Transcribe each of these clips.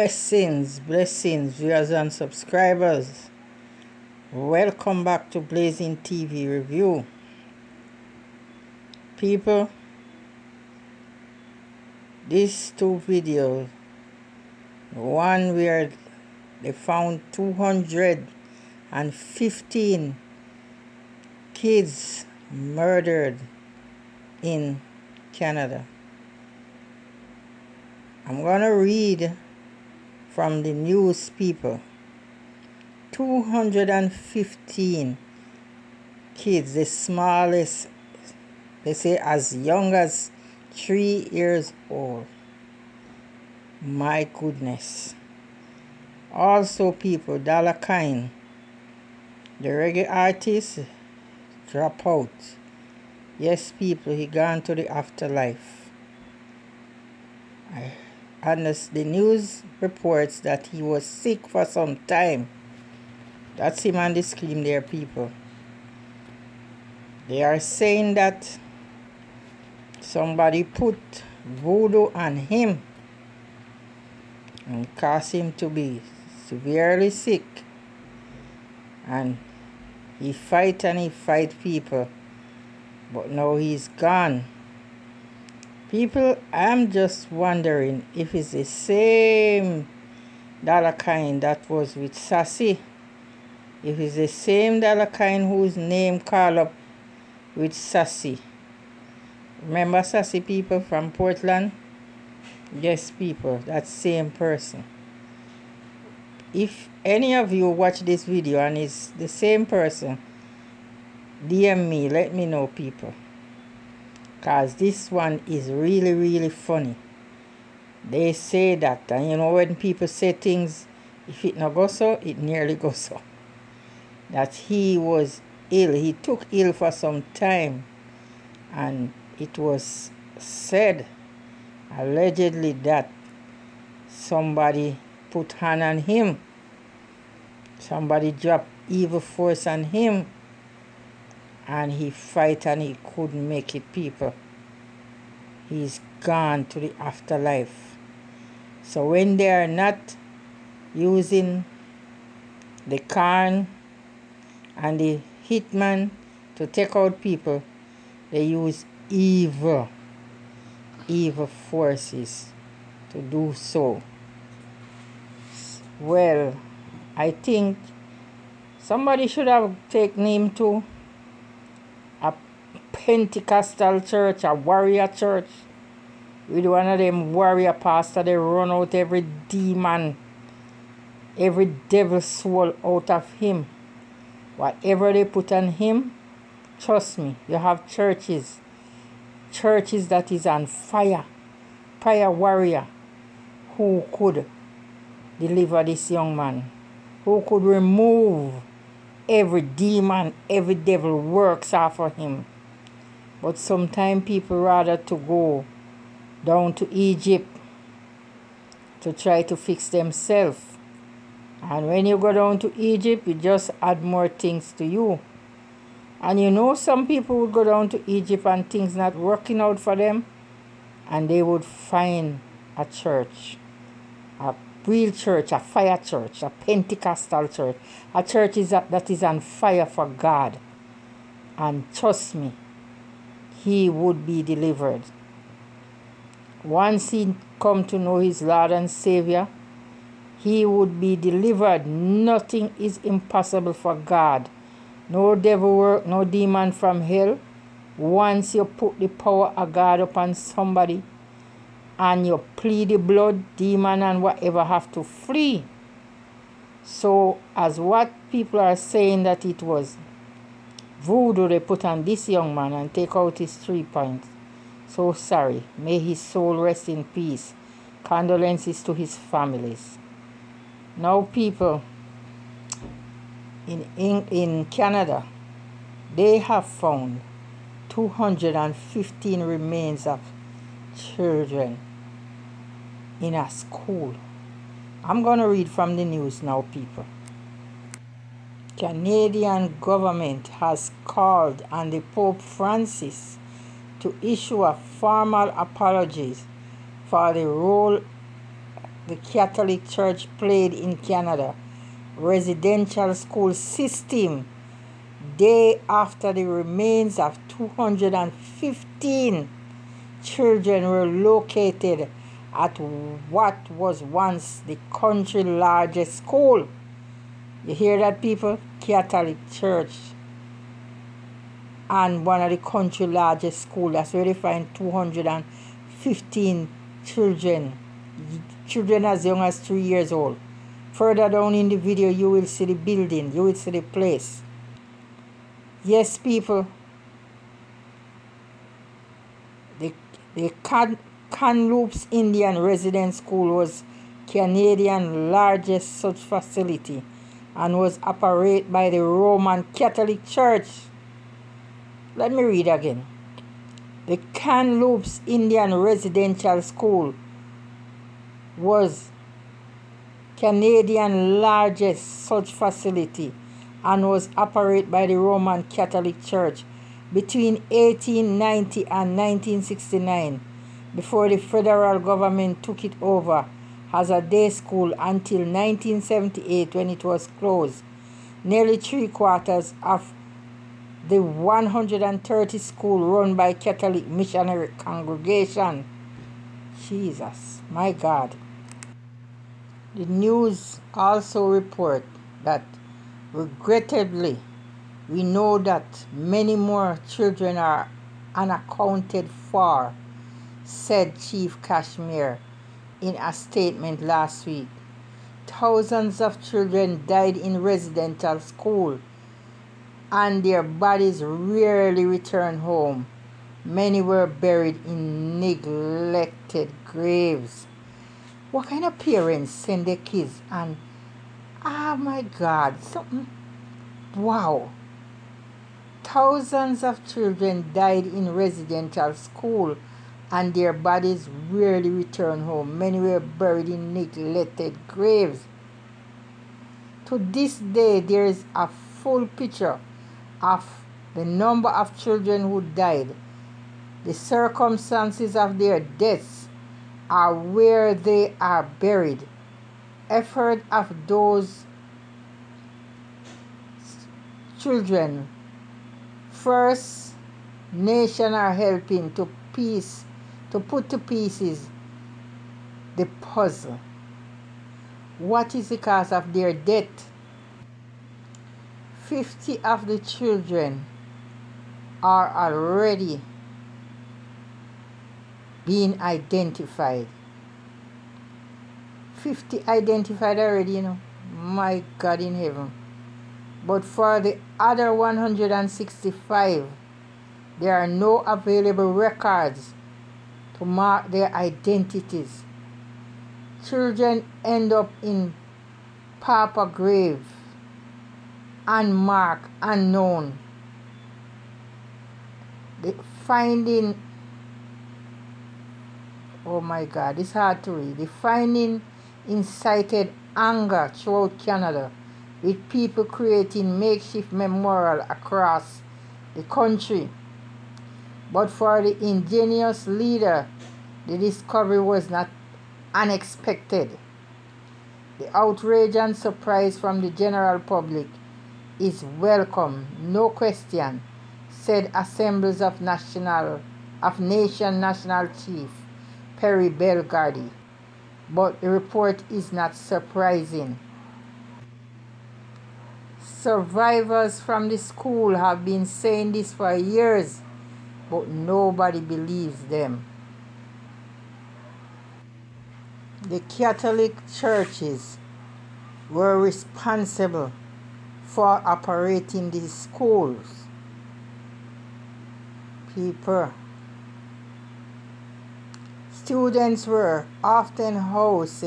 Blessings, viewers and subscribers. Welcome back to Blazing TV Review. People, these two videos, one where they found 215 kids murdered in Canada. I'm gonna read from the news, people. 215 kids, the smallest, they say as young as 3 years old. My goodness. Also, people, Dolla Coin, the reggae artist, drop out. Yes, people, he gone to the afterlife. The news reports that he was sick for some time. That's him on the screen there, people. They are saying that somebody put voodoo on him and caused him to be severely sick. And he fight people. But now he's gone. People, I'm just wondering if it's the same Dolla Coin that was with Sassy. If it's the same Dolla Coin whose name called up with Sassy. Remember Sassy, people, from Portland? Yes, people, that same person. If any of you watch this video and it's the same person, DM me, let me know, people. Because this one is really funny. They say that, and you know when people say things, if it not go so, it nearly goes so. That he was ill. He took ill for some time. And it was said, allegedly, that somebody put hand on him. Somebody dropped evil force on him. And he fight and he couldn't make it, people. He's gone to the afterlife. So when they are not using the Khan and the hitman to take out people, they use evil forces to do so. Well, I think somebody should have taken him to a Pentecostal church, a warrior church, with one of them warrior pastor. They run out every demon, every devil soul out of him. Whatever they put on him, trust me, you have churches that is on fire, prayer warrior, who could deliver this young man, who could remove every demon, every devil works off of him. But sometimes people rather to go down to Egypt to try to fix themselves. And when you go down to Egypt, you just add more things to you. And you know some people would go down to Egypt and things not working out for them, and they would find a church, a real church, a fire church, a Pentecostal church, a church that is on fire for God. And trust me, he would be delivered. Once he come to know his Lord and Savior, he would be delivered. Nothing is impossible for God. No devil work, no demon from hell. Once you put the power of God upon somebody and you plead the blood, demon and whatever have to flee. So as what people are saying that it was voodoo they put on this young man and take out his 3 points. So sorry. May his soul rest in peace. Condolences to his families. Now, people, in Canada, they have found 215 remains of children in a school. I'm going to read from the news now, people. Canadian government has called on the Pope Francis to issue a formal apology for the role the Catholic Church played in Canada residential school system day after the remains of 215 children were located at what was once the country's largest school. You hear that, people? Catholic Church and one of the country's largest schools. That's where they find 215 children as young as 3 years old. Further down in the video, you will see the building, you will see the place. Yes, people, the Kamloops Indian Residence School was Canadian's largest such facility and was operated by the Roman Catholic Church. Let me read again. The Kamloops Indian Residential School was Canadian's largest such facility and was operated by the Roman Catholic Church between 1890 and 1969, before the federal government took it over as a day school until 1978 when it was closed. Nearly 3/4 of the 130 schools run by Catholic missionary congregation. Jesus, my God. The news also report that regrettably we know that many more children are unaccounted for, said Chief Kashmir in a statement last week. Thousands of children died in residential school and their bodies rarely returned home. Many were buried in neglected graves. What kind of parents send their kids and, oh my God, something, wow. Thousands of children died in residential school and their bodies rarely returned home. Many were buried in neglected graves. To this day, there is a full picture of the number of children who died, the circumstances of their deaths, or where they are buried. Effort of those children. First Nation are helping to put to pieces the puzzle. What is the cause of their death? 50 of the children are already being identified. 50 identified already, you know. My God in heaven. But for the other 165, there are no available records to mark their identities. Children end up in pauper grave, unmarked, unknown. The finding, oh my God, it's hard to read. The finding incited anger throughout Canada, with people creating makeshift memorial across the country. But for the ingenious leader, the discovery was not unexpected. The outrage and surprise from the general public is welcome, no question, said Assemblies of Nation National Chief Perry Belgardy. But the report is not surprising. Survivors from the school have been saying this for years, but nobody believes them. The Catholic churches were responsible for operating these schools. People. Students were often housed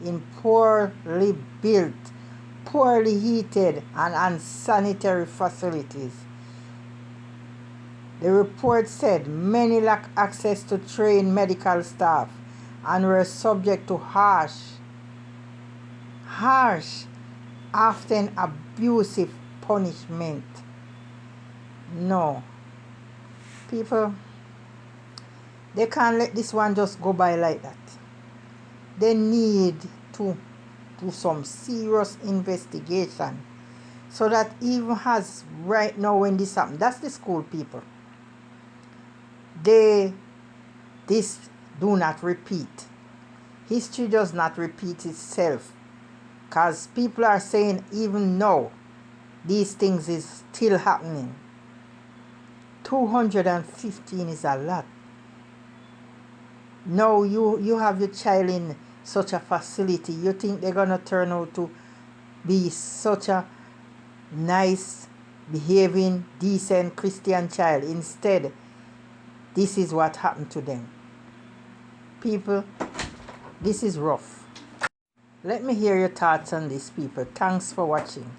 in poorly built, poorly heated, and unsanitary facilities. The report said many lacked access to trained medical staff and were subject to harsh, often abusive punishment. No. People, they can't let this one just go by like that. they need to do some serious investigation, so that even as right now when this happened, that's the school people, this do not repeat. History does not repeat itself, because people are saying even now these things is still happening. 215 is a lot. Now you have your child in such a facility, you think they're gonna turn out to be such a nice behaving decent Christian child. Instead, this is what happened to them. People, this is rough. Let me hear your thoughts on this, people. Thanks for watching.